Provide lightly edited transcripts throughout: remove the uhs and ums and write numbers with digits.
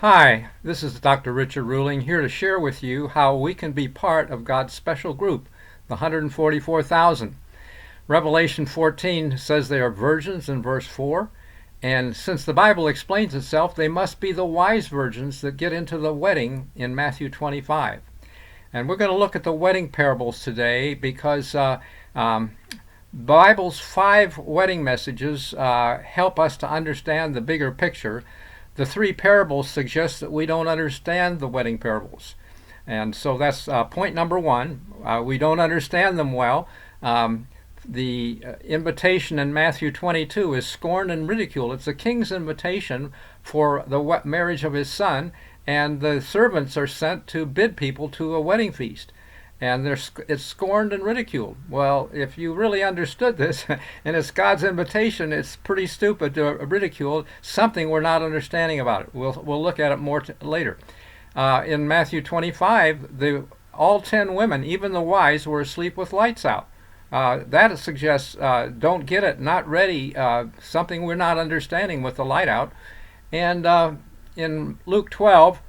Hi, this is Dr. Richard Ruling here to share with you how we can be part of God's special group, the 144,000. Revelation 14 says they are virgins in verse 4, and since the Bible explains itself, they must be the wise virgins that get into the wedding in Matthew 25. And we're going to look at the wedding parables today because Bible's 5 wedding messages help us to understand the bigger picture. The 3 parables suggest that we don't understand the wedding parables. And so that's point number 1. We don't understand them well. The invitation in Matthew 22 is scorned and ridiculed. It's the king's invitation for the marriage of his son, and the servants are sent to bid people to a wedding feast. And it's scorned and ridiculed. Well, if you really understood this, and it's God's invitation, it's pretty stupid to ridicule something we're not understanding about it. We'll look at it more later. In Matthew 25, all 10 women, even the wise, were asleep with lights out. That suggests don't get it, not ready, something we're not understanding with the light out. And in Luke 12,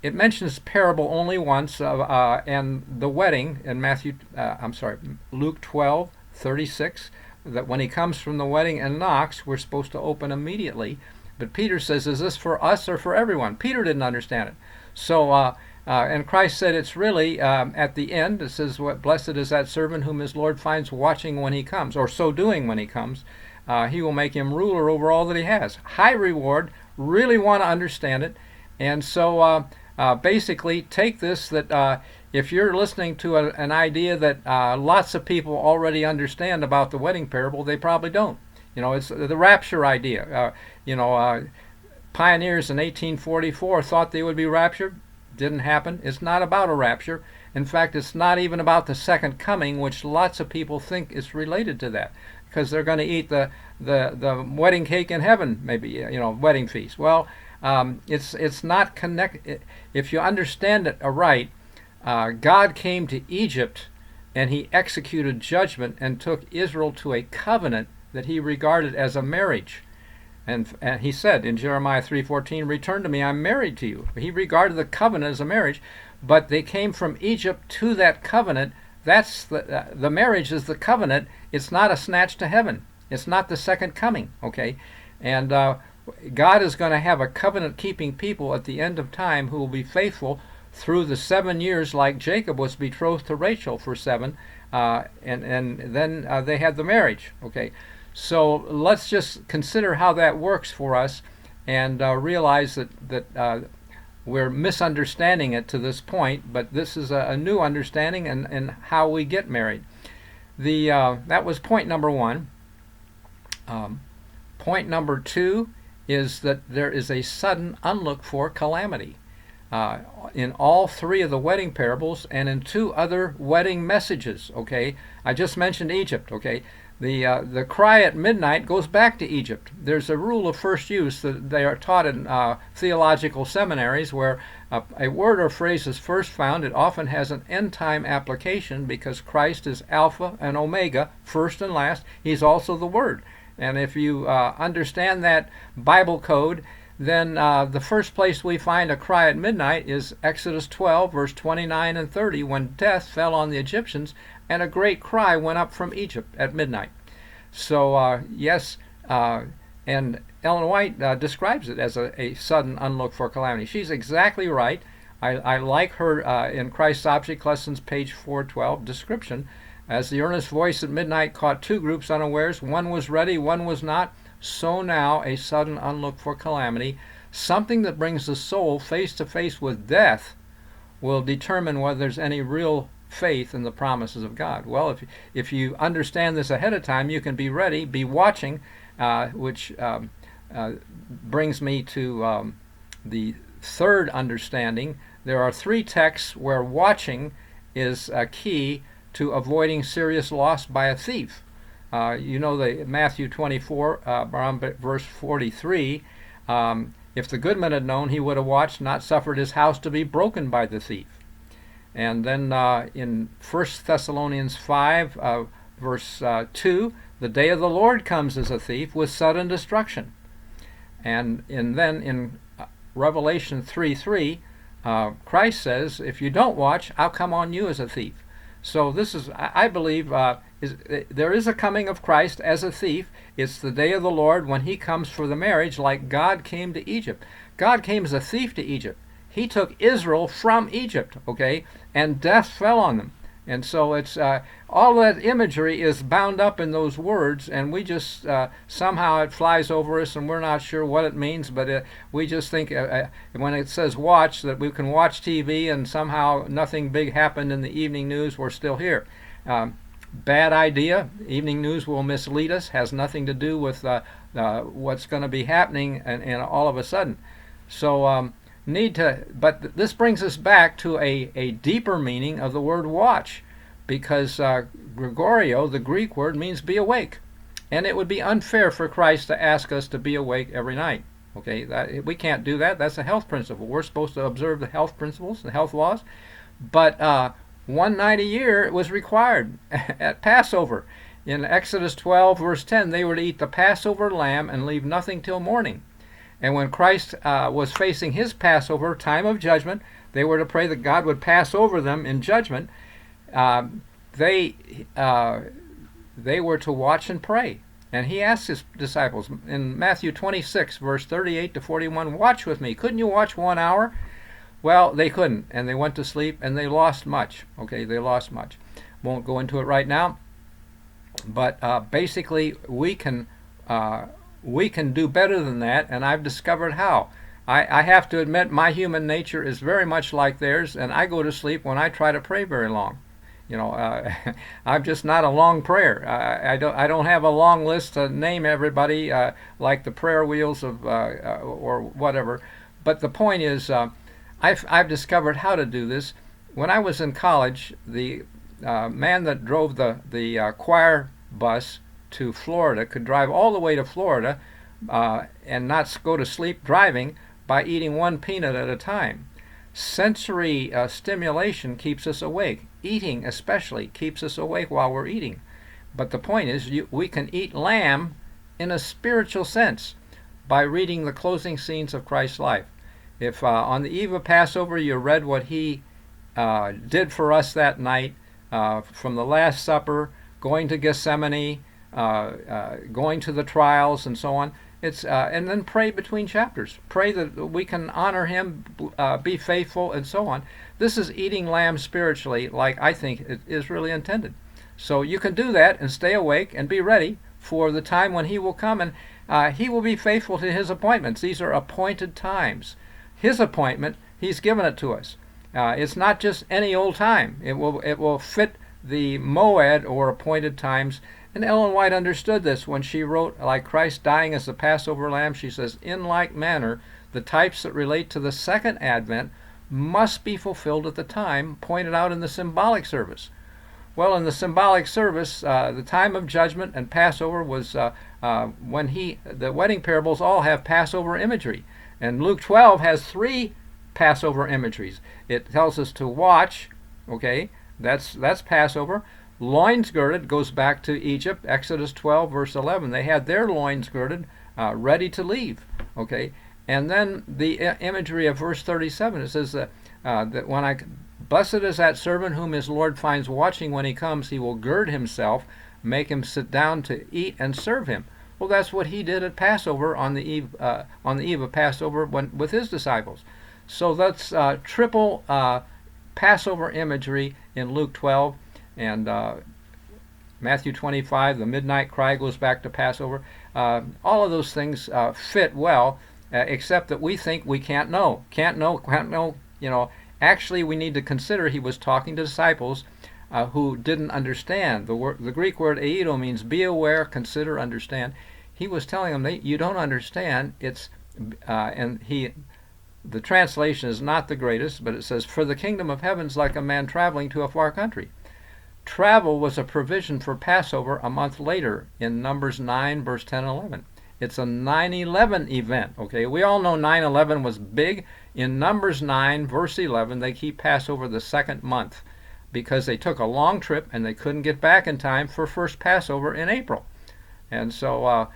it mentions parable only once, and the wedding in Luke 12:36, that when he comes from the wedding and knocks, we're supposed to open immediately. But Peter says, is this for us or for everyone? Peter didn't understand it. So, and Christ said it's really at the end, it says, blessed is that servant whom his Lord finds watching when he comes, or so doing when he comes. He will make him ruler over all that he has. High reward, really want to understand it. And so basically take this, that if you're listening to an idea that lots of people already understand about the wedding parable, they probably don't. It's the rapture idea. Pioneers in 1844 thought they would be raptured. Didn't happen. It's not about a rapture. In fact, it's not even about the second coming, which lots of people think is related to that, because they're going to eat the wedding cake in heaven, maybe, wedding feast. Well, it's not connected. If you understand it right, God came to Egypt and he executed judgment and took Israel to a covenant that he regarded as a marriage. And he said in Jeremiah 3:14, return to me, I'm married to you. He regarded the covenant as a marriage, but they came from Egypt to that covenant. That's the marriage is the covenant. It's not a snatch to heaven. It's not the second coming, okay? And God is going to have a covenant-keeping people at the end of time who will be faithful through the 7 years, like Jacob was betrothed to Rachel for 7, and then they had the marriage, okay? So let's just consider how that works for us and realize that we're misunderstanding it to this point, but this is a new understanding and how we get married. That was point number 1. Point number 2 is that there is a sudden unlooked-for calamity. In all 3 of the wedding parables and in 2 other wedding messages, okay? I just mentioned Egypt, okay? The cry at midnight goes back to Egypt. There's a rule of first use that they are taught in theological seminaries where a word or phrase is first found. It often has an end-time application because Christ is Alpha and Omega, first and last. He's also the Word. And if you understand that Bible code, then the first place we find a cry at midnight is Exodus 12, verse 29 and 30, when death fell on the Egyptians and a great cry went up from Egypt at midnight. So, yes, and Ellen White describes it as a sudden unlooked-for calamity. She's exactly right. I like her in Christ's Object Lessons, page 412, description. As the earnest voice at midnight caught 2 groups unawares, one was ready, one was not, so now a sudden unlooked-for calamity, something that brings the soul face to face with death, will determine whether there's any real faith in the promises of God. Well, if you understand this ahead of time, you can be ready, be watching, which brings me to the third understanding. There are 3 texts where watching is a key to avoiding serious loss by a thief. The Matthew 24, around verse 43, if the goodman had known, he would have watched, not suffered his house to be broken by the thief. And then in 1 Thessalonians 5, verse 2, the day of the Lord comes as a thief with sudden destruction. And then in Revelation 3:3, Christ says, if you don't watch, I'll come on you as a thief. So this is, I believe, there is a coming of Christ as a thief. It's the day of the Lord when he comes for the marriage, like God came to Egypt. God came as a thief to Egypt. He took Israel from Egypt, okay, and death fell on them. And so it's all that imagery is bound up in those words, and we just somehow it flies over us, and we're not sure what it means. But we just think when it says watch, that we can watch TV, and somehow nothing big happened in the evening news. We're still here. Bad idea. Evening news will mislead us. Has nothing to do with what's going to be happening, and all of a sudden. So. But this brings us back to a deeper meaning of the word watch, because Gregorio, the Greek word, means be awake, and it would be unfair for Christ to ask us to be awake every night. Okay, we can't do that. That's a health principle. We're supposed to observe the health principles, the health laws, but one night a year it was required at Passover. In Exodus 12, verse 10, they were to eat the Passover lamb and leave nothing till morning. And when Christ was facing his Passover, time of judgment, they were to pray that God would pass over them in judgment. They were to watch and pray. And he asked his disciples in Matthew 26, verse 38 to 41, watch with me. Couldn't you watch 1 hour? Well, they couldn't, and they went to sleep, and they lost much. Okay, they lost much. Won't go into it right now. But basically, we can do better than that, and I've discovered how. I have to admit my human nature is very much like theirs, and I go to sleep when I try to pray very long. I'm just not a long prayer. I don't have a long list to name everybody like the prayer wheels of or whatever. But the point is, I've discovered how to do this. When I was in college, the man that drove the choir bus to Florida could drive all the way to Florida and not go to sleep driving by eating one peanut at a time. Sensory stimulation keeps us awake. Eating especially keeps us awake while we're eating. But the point is, we can eat lamb in a spiritual sense by reading the closing scenes of Christ's life. If on the eve of Passover you read what he did for us that night, from the Last Supper, going to Gethsemane, going to the trials and so on. And then pray between chapters. Pray that we can honor him, be faithful, and so on. This is eating lamb spiritually, like I think it is really intended. So you can do that and stay awake and be ready for the time when he will come, and he will be faithful to his appointments. These are appointed times. His appointment, he's given it to us. It's not just any old time. It will fit the moed, or appointed times. And Ellen White understood this when she wrote, like Christ dying as the Passover lamb. She says, in like manner, the types that relate to the second advent must be fulfilled at the time pointed out in the symbolic service. Well, in the symbolic service, the time of judgment and Passover was when the wedding parables all have Passover imagery. And Luke 12 has 3 Passover imageries. It tells us to watch, okay, that's Passover. Loins girded goes back to Egypt, Exodus 12, verse 11. They had their loins girded, ready to leave. Okay, and then the imagery of verse 37. It says that blessed is that servant whom his Lord finds watching when he comes. He will gird himself, make him sit down to eat, and serve him. Well, that's what he did at Passover on the eve of Passover with his disciples. So that's triple Passover imagery in Luke 12. And Matthew 25, the midnight cry goes back to Passover. All of those things fit well, except that we think we can't know. Can't know. Actually, we need to consider he was talking to disciples who didn't understand. The Greek word eido means be aware, consider, understand. He was telling them, you don't understand. The translation is not the greatest, but it says, for the kingdom of heaven is like a man traveling to a far country. Travel was a provision for Passover a month later in Numbers 9, verse 10 and 11. It's a 9/11 event, okay? We all know 9/11 was big. In Numbers 9, verse 11, they keep Passover the second month because they took a long trip and they couldn't get back in time for first Passover in April. And so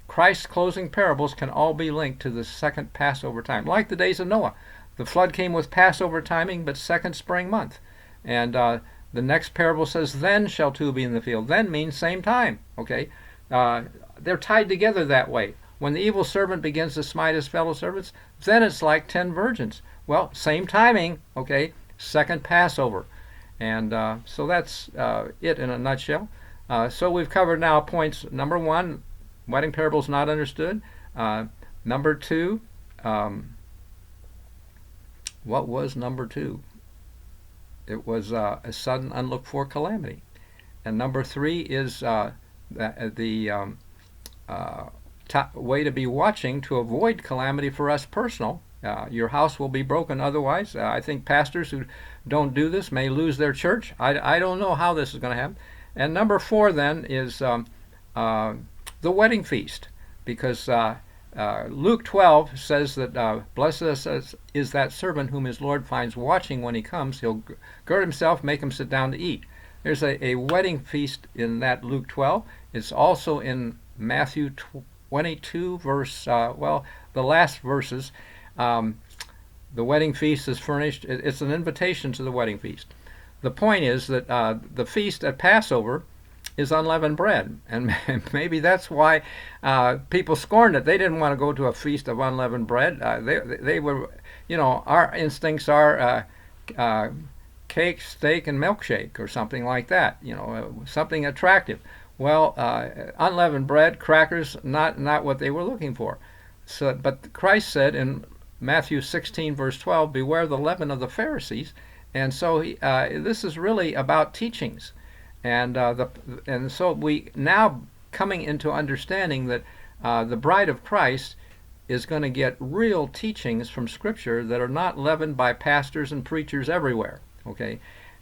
Christ's closing parables can all be linked to the second Passover time, like the days of Noah. The flood came with Passover timing, but second spring month. And the next parable says, then shall two be in the field. Then means same time, okay? They're tied together that way. When the evil servant begins to smite his fellow servants, then it's like 10 virgins. Well, same timing, okay? Second Passover. And so that's it in a nutshell. So we've covered now points. Number 1, wedding parables not understood. Number 2, what was number 2? It was a sudden unlooked for calamity. And number 3 is the way to be watching to avoid calamity for us personal. Your house will be broken otherwise. I think pastors who don't do this may lose their church. I don't know how this is going to happen. And number 4 then is the wedding feast, because Luke 12 says that blessed is that servant whom his Lord finds watching when he comes. He'll gird himself, make him sit down to eat. There's a wedding feast in that Luke 12. It's also in Matthew 22, verse, the last verses. The wedding feast is furnished. It's an invitation to the wedding feast. The point is that the feast at Passover is unleavened bread, and maybe that's why people scorned it. They didn't want to go to a feast of unleavened bread. They were, our instincts are cake, steak, and milkshake, or something like that. Something attractive. Well, unleavened bread, crackers, not what they were looking for. So, but Christ said in Matthew 16, verse 12, beware the leaven of the Pharisees. And so this is really about teachings. And so we now coming into understanding that the bride of Christ is going to get real teachings from Scripture that are not leavened by pastors and preachers everywhere. Okay,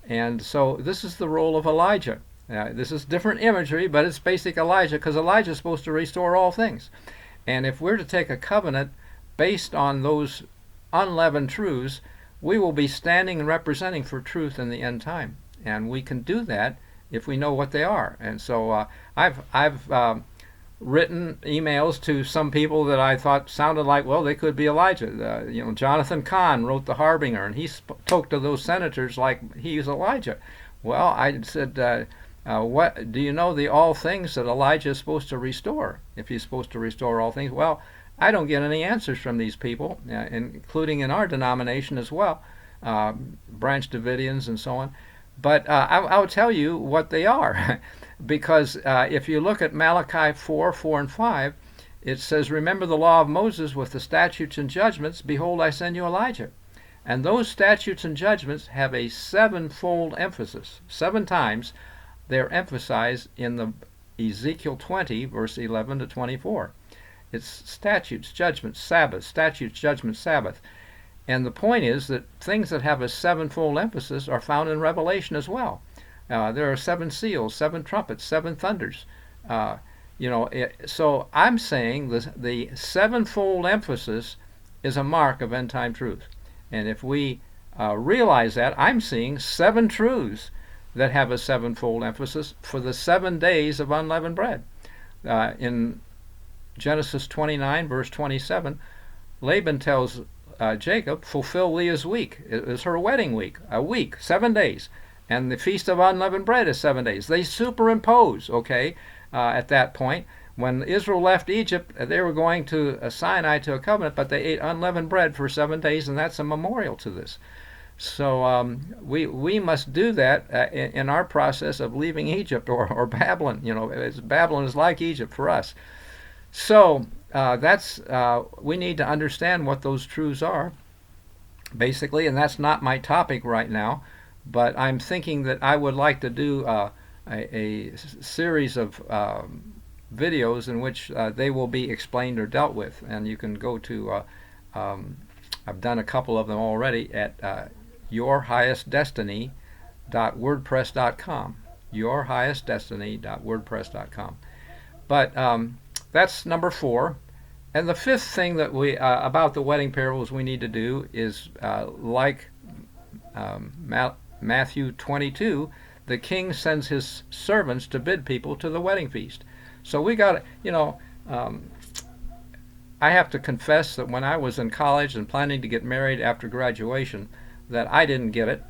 and so this is the role of Elijah. This is different imagery, but it's basic Elijah, because Elijah is supposed to restore all things. And if we're to take a covenant based on those unleavened truths, we will be standing and representing for truth in the end time. And we can do that if we know what they are. And so I've written emails to some people that I thought sounded like, well, they could be Elijah. Jonathan Cahn wrote The Harbinger, and he spoke to those senators like he's Elijah. Well, I said, what do you know the all things that Elijah is supposed to restore, if he's supposed to restore all things? Well, I don't get any answers from these people, including in our denomination as well, Branch Davidians and so on. But I'll tell you what they are, because if you look at Malachi 4, 4 and 5, it says, remember the law of Moses with the statutes and judgments. Behold, I send you Elijah. And those statutes and judgments have a sevenfold emphasis. 7 times they're emphasized in the Ezekiel 20, verse 11 to 24. It's statutes, judgments, Sabbath, statutes, judgments, Sabbath. And the point is that things that have a sevenfold emphasis are found in Revelation as well. There are 7 seals, 7 trumpets, 7 thunders. So I'm saying the sevenfold emphasis is a mark of end-time truth. And if we realize that, I'm seeing 7 truths that have a sevenfold emphasis for the 7 days of unleavened bread. In Genesis 29, verse 27, Laban tells Jacob, fulfill Leah's week. It is her wedding week, a week, 7 days. And the Feast of Unleavened Bread is 7 days. They superimpose, at that point. When Israel left Egypt, they were going to Sinai to a covenant, but they ate unleavened bread for 7 days, and that's a memorial to this. So we must do that in our process of leaving Egypt or Babylon. Babylon is like Egypt for us. So we need to understand what those truths are, basically, and that's not my topic right now, but I'm thinking that I would like to do a series of videos in which they will be explained or dealt with, and you can go to, I've done a couple of them already at yourhighestdestiny.wordpress.com, yourhighestdestiny.wordpress.com. But that's number 4. And the 5th thing that we about the wedding parables we need to do is like Matthew 22, the king sends his servants to bid people to the wedding feast. So we got I have to confess that when I was in college and planning to get married after graduation, that I didn't get it.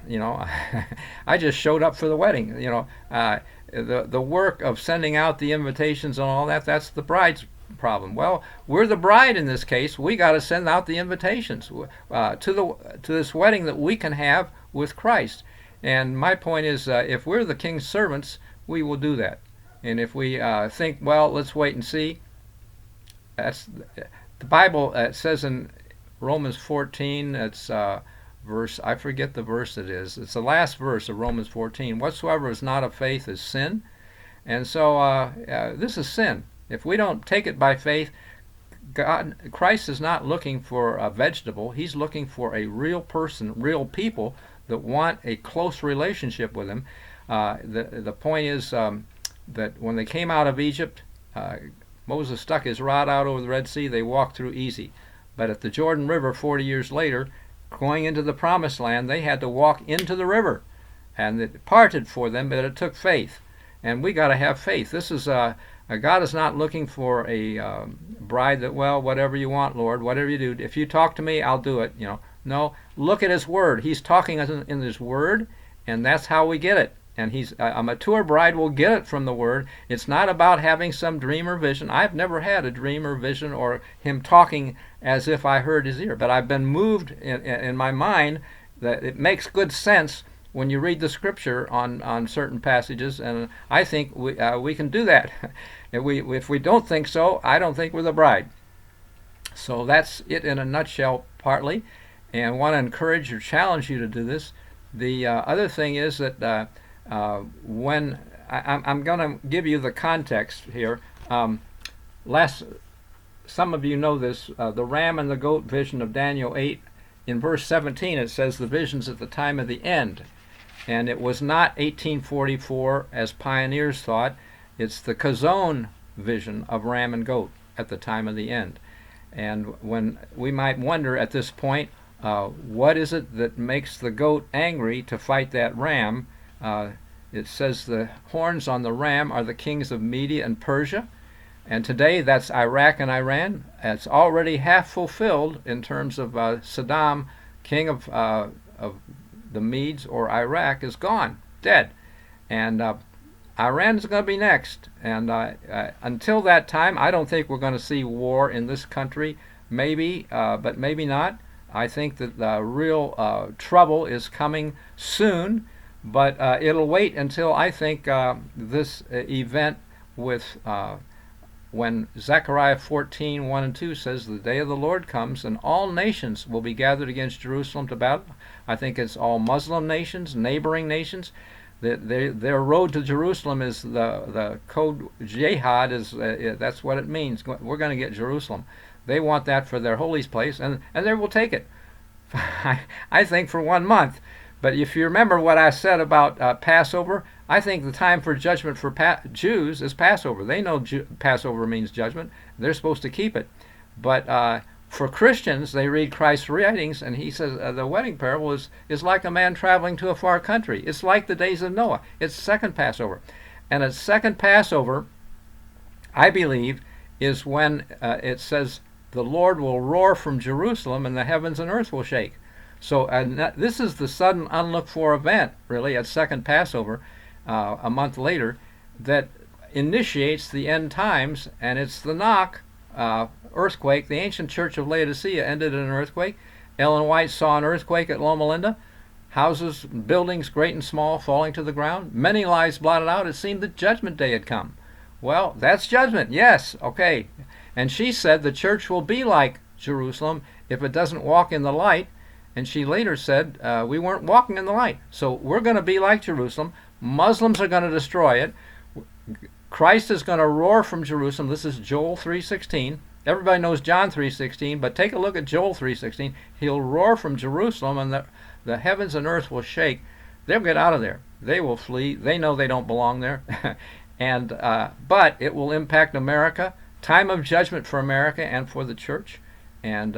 I just showed up for the wedding. The work of sending out the invitations and all that's the bride's problem. Well, we're the bride in this case. We got to send out the invitations to this wedding that we can have with Christ. And my point is, if we're the king's servants, we will do that. And if we think, well, let's wait and see, that's the Bible says in Romans 14. It's verse, I forget the verse it is. It's the last verse of Romans 14. Whatsoever is not of faith is sin. And so this is sin. If we don't take it by faith, Christ is not looking for a vegetable. He's looking for a real person, real people that want a close relationship with him. The point is that when they came out of Egypt, Moses stuck his rod out over the Red Sea. They walked through easy. But at the Jordan River 40 years later, going into the Promised Land, they had to walk into the river. And it parted for them, but it took faith. And we got to have faith. This is God is not looking for a bride that, well, whatever you want, Lord, whatever you do. If you talk to me, I'll do it. No, look at His Word. He's talking in His Word, and that's how we get it. And a mature bride will get it from the Word. It's not about having some dream or vision. I've never had a dream or vision or Him talking as if I heard His ear. But I've been moved in my mind that it makes good sense when you read the Scripture on certain passages, and I think we can do that. If we don't think so, I don't think we're the bride. So that's it in a nutshell, partly, and I want to encourage or challenge you to do this. The other thing is that when I'm going to give you the context here. Some of you know this, the ram and the goat vision of Daniel 8. In verse 17 it says the visions at the time of the end. And it was not 1844 as pioneers thought. It's the Kazone vision of ram and goat at the time of the end. And when we might wonder at this point, what is it that makes the goat angry to fight that ram? It says the horns on the ram are the kings of Media and Persia. And today that's Iraq and Iran. It's already half fulfilled in terms of Saddam, king of the Medes, or Iraq, is gone, dead. And Iran is going to be next. And until that time, I don't think we're going to see war in this country. Maybe, but maybe not. I think that the real trouble is coming soon, but it'll wait until I think this event with when Zechariah 14:1 and 2 says the day of the Lord comes and all nations will be gathered against Jerusalem to battle. I think it's all Muslim nations, neighboring nations. Their road to Jerusalem is the code jihad. That's what it means. We're going to get Jerusalem. They want that for their holy place, and they will take it. I think for 1 month. But if you remember what I said about Passover, I think the time for judgment for Jews is Passover. They know Passover means judgment. They're supposed to keep it. But for Christians, they read Christ's writings, and he says the wedding parable is like a man traveling to a far country. It's like the days of Noah. It's second Passover. And a second Passover, I believe, is when it says the Lord will roar from Jerusalem and the heavens and earth will shake. So this is the sudden unlooked for event, really, at second Passover, a month later, that initiates the end times, and it's the knock earthquake. The ancient church of Laodicea ended in an earthquake. Ellen White saw an earthquake at Loma Linda. Houses, buildings, great and small, falling to the ground. Many lives blotted out. It seemed that judgment day had come. Well, that's judgment, yes, okay. And she said the church will be like Jerusalem if it doesn't walk in the light. And she later said, we weren't walking in the light. So we're going to be like Jerusalem. Muslims are going to destroy it. Christ is going to roar from Jerusalem. This is Joel 3:16. Everybody knows John 3:16, but take a look at Joel 3:16. He'll roar from Jerusalem, and the heavens and earth will shake. They'll get out of there. They will flee. They know they don't belong there. And but it will impact America. Time of judgment for America and for the church. And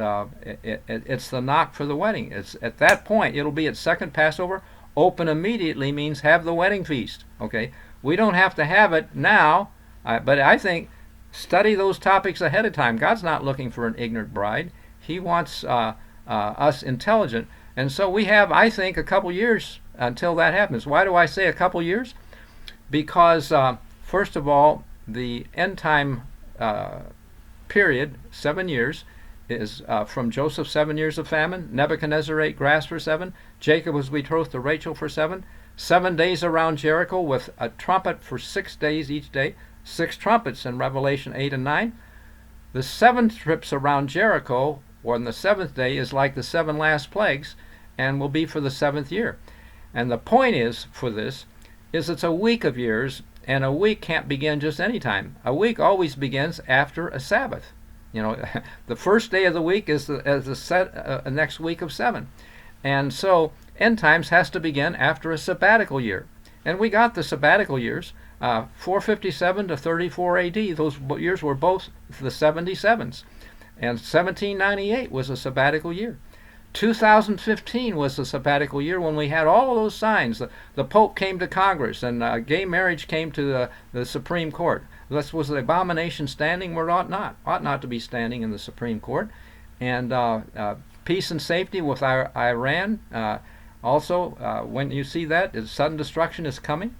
it's the knock for the wedding. It's at that point. It'll be at second Passover. Open immediately means have the wedding feast. Okay, we don't have to have it now, but I think Study those topics ahead of time. God's not looking for an ignorant bride. He wants us intelligent. And so we have, I think, a couple years until that happens. Why do I say a couple years? Because, first of all, the end time period, 7 years, is from Joseph, 7 years of famine. Nebuchadnezzar ate grass for 7. Jacob was betrothed to Rachel for 7. 7 days around Jericho with a trumpet for 6 days each day. 6 trumpets in Revelation 8 and 9. The 7 trips around Jericho on the 7th day is like the 7 last plagues and will be for the 7th year. And the point is for this is it's a week of years, and a week can't begin just any time. A week always begins after a Sabbath. You know, the first day of the week is the next week of 7. And so end times has to begin after a sabbatical year. And we got the sabbatical years, 457 to 34 AD. Those years were both the 77s. And 1798 was a sabbatical year. 2015 was the sabbatical year when we had all of those signs. The Pope came to Congress, and gay marriage came to the Supreme Court. This was the abomination standing where it ought not to be standing in the Supreme Court. And peace and safety with Iran. Also, when you see that, sudden destruction is coming.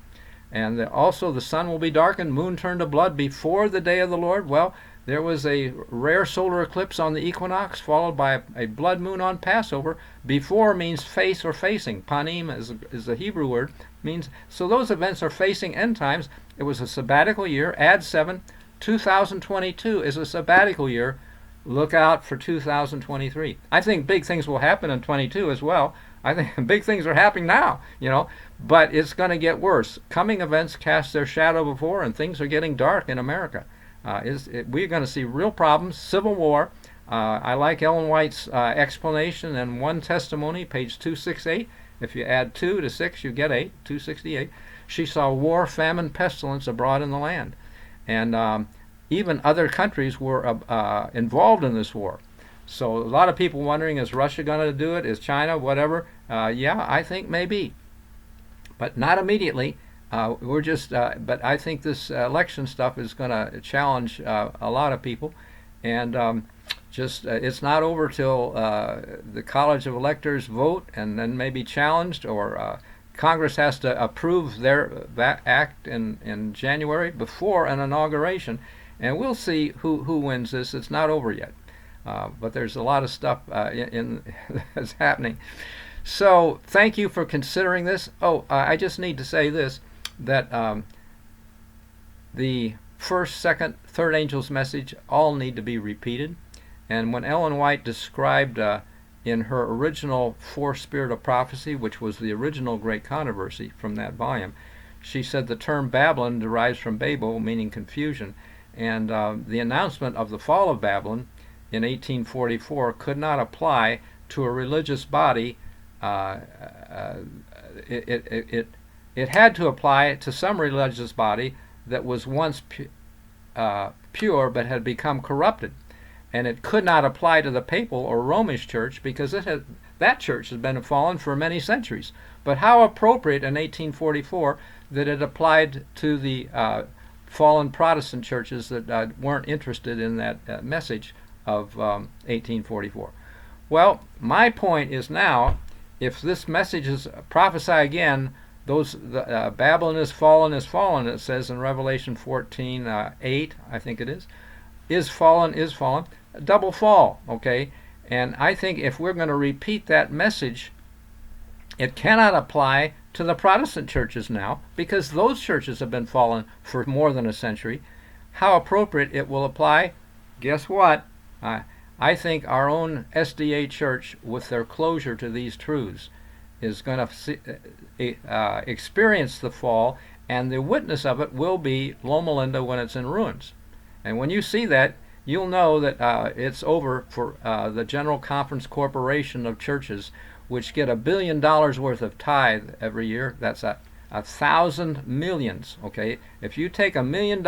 And also the sun will be darkened, moon turned to blood before the day of the Lord. Well, there was a rare solar eclipse on the equinox, followed by a blood moon on Passover. Before means face or facing. Panim is the Hebrew word. Means so those events are facing end times. It was a sabbatical year. Add 7. 2022 is a sabbatical year. Look out for 2023. I think big things will happen in 22 as well. I think big things are happening now, but it's going to get worse. Coming events cast their shadow before, and things are getting dark in America. We're going to see real problems, civil war. I like Ellen White's explanation in One Testimony, page 268. If you add 2 to 6, you get 8, 268. She saw war, famine, pestilence abroad in the land. And even other countries were involved in this war. So a lot of people wondering, is Russia going to do it? Is China? Whatever. Yeah, I think maybe. But not immediately. But I think this election stuff is going to challenge a lot of people. And it's not over till the College of Electors vote and then maybe challenged, or Congress has to approve that act in January before an inauguration. And we'll see who wins this. It's not over yet. But there's a lot of stuff that's happening. So thank you for considering this. I just need to say this, that the first, second, third angel's message all need to be repeated. And when Ellen White described in her original Fourth Spirit of Prophecy, which was the original great controversy from that volume, she said the term Babylon derives from Babel, meaning confusion. And the announcement of the fall of Babylon in 1844 could not apply to a religious body. It had to apply to some religious body that was once pure but had become corrupted. And it could not apply to the papal or Romish church because that church has been fallen for many centuries. But how appropriate in 1844 that it applied to the fallen Protestant churches that weren't interested in that message of 1844. Well, my point is now, if this message is prophesy again, Babylon is fallen, it says in Revelation 14:8, I think it is fallen, double fall, okay? And I think if we're going to repeat that message, it cannot apply to the Protestant churches now, because those churches have been fallen for more than a century. How appropriate it will apply? Guess what? I think our own SDA church, with their closure to these truths, is going to experience the fall, and the witness of it will be Loma Linda when it's in ruins. And when you see that, you'll know that it's over for the General Conference Corporation of churches, which get $1 billion worth of tithe every year. That's 1,000 millions. Okay, if you take $1 million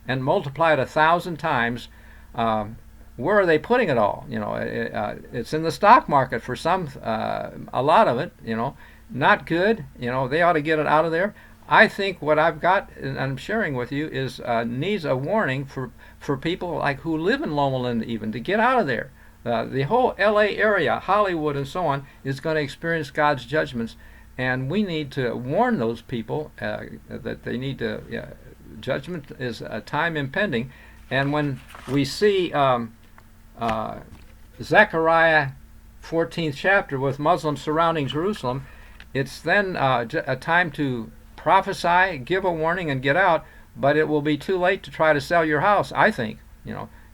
and multiply it 1,000 times, where are they putting it all? It's in the stock market for some, a lot of it. Not good. They ought to get it out of there. I think what I've got and I'm sharing with you is needs a warning for people like who live in Loma Linda even to get out of there. The whole L.A. area, Hollywood, and so on, is going to experience God's judgments, and we need to warn those people that they need to. Judgment is a time impending, and when we see Zechariah 14th chapter with Muslims surrounding Jerusalem, it's then a time to prophesy, give a warning, and get out. But it will be too late to try to sell your house. I think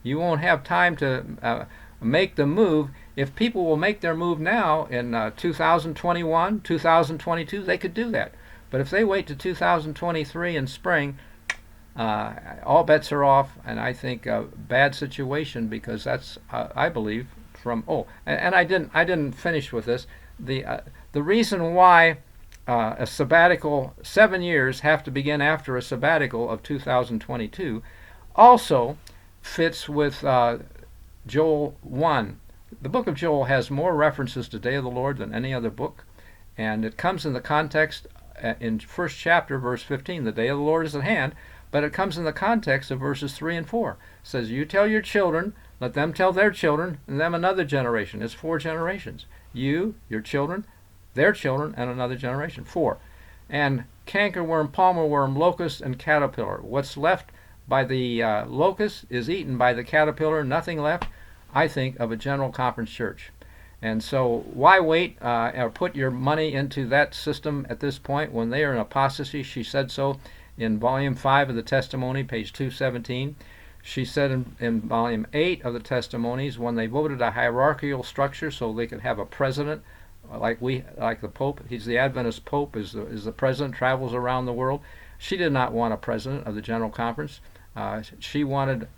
you won't have time to make the move. If people will make their move now in 2021, 2022, they could do that. But if they wait to 2023 in spring, all bets are off, and I think a bad situation, because that's I believe from and I didn't finish with this. The reason why a sabbatical 7 years have to begin after a sabbatical of 2022 also fits with Joel 1. The book of Joel has more references to Day of the Lord than any other book, and it comes in the context in first chapter, verse 15, the day of the Lord is at hand, but it comes in the context of verses 3 and 4. It says, you tell your children, let them tell their children, and them another generation. It's 4 generations. You, your children, their children, and another generation. 4. And cankerworm, palmer worm, locust, and caterpillar. What's left by the locust is eaten by the caterpillar. Nothing left, I think, of a general conference church. And so why wait or put your money into that system at this point when they are in apostasy? She said so in volume 5 of the testimony, page 217. She said in volume 8 of the testimonies, when they voted a hierarchical structure so they could have a president like the Pope. He's the Adventist Pope, is the president, travels around the world. She did not want a president of the General Conference. She wanted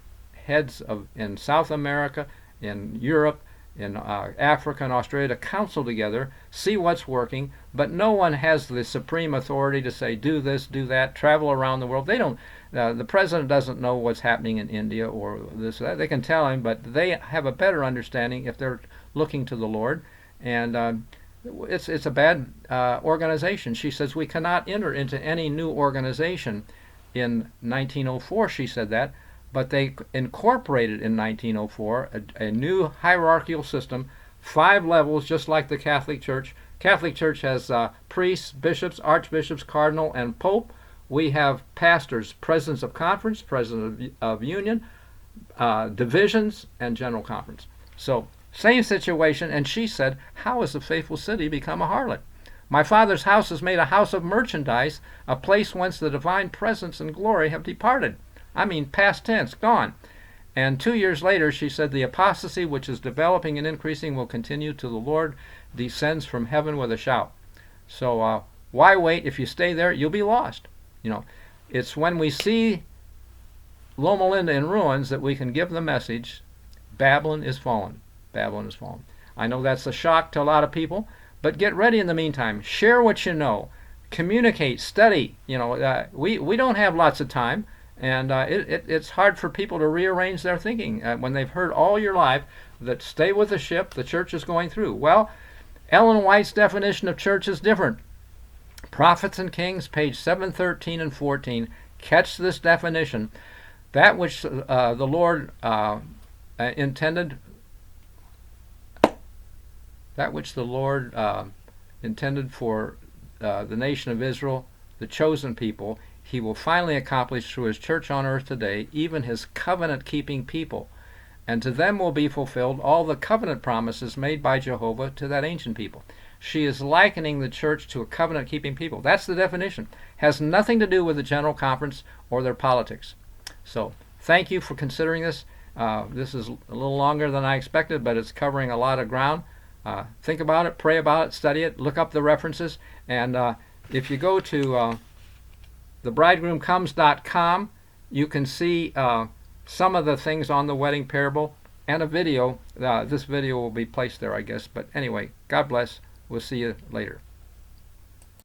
heads in South America, in Europe, in Africa and Australia to counsel together, see what's working, but no one has the supreme authority to say, do this, do that, travel around the world. They don't. The president doesn't know what's happening in India or this or that. They can tell him, but they have a better understanding if they're looking to the Lord. And it's a bad organization. She says we cannot enter into any new organization. In 1904, she said that, but they incorporated in 1904 a new hierarchical system, 5 levels, just like the Catholic Church. Catholic Church has priests, bishops, archbishops, cardinal, and pope. We have pastors, presidents of conference, president of union, divisions, and general conference. So same situation, and she said, how has the faithful city become a harlot? My Father's house is made a house of merchandise, a place whence the divine presence and glory have departed. I mean, past tense, gone. And 2 years later, she said, the apostasy which is developing and increasing will continue till the Lord descends from heaven with a shout. So why wait? If you stay there, you'll be lost. It's when we see Loma Linda in ruins that we can give the message, Babylon is fallen. Babylon is fallen. I know that's a shock to a lot of people, but get ready in the meantime. Share what you know. Communicate, study. We don't have lots of time. And it's hard for people to rearrange their thinking when they've heard all your life that stay with the ship, the church is going through. Well, Ellen White's definition of church is different. Prophets and Kings, page 713 and 14, catch this definition. That which the Lord intended for the nation of Israel, the chosen people, he will finally accomplish through his church on earth today, even his covenant-keeping people. And to them will be fulfilled all the covenant promises made by Jehovah to that ancient people. She is likening the church to a covenant-keeping people. That's the definition. Has nothing to do with the General Conference or their politics. So, thank you for considering this. This is a little longer than I expected, but it's covering a lot of ground. Think about it, pray about it, study it, look up the references, and if you go to thebridegroomcomes.com, you can see some of the things on the wedding parable and a video. This video will be placed there, I guess. But anyway, God bless. We'll see you later.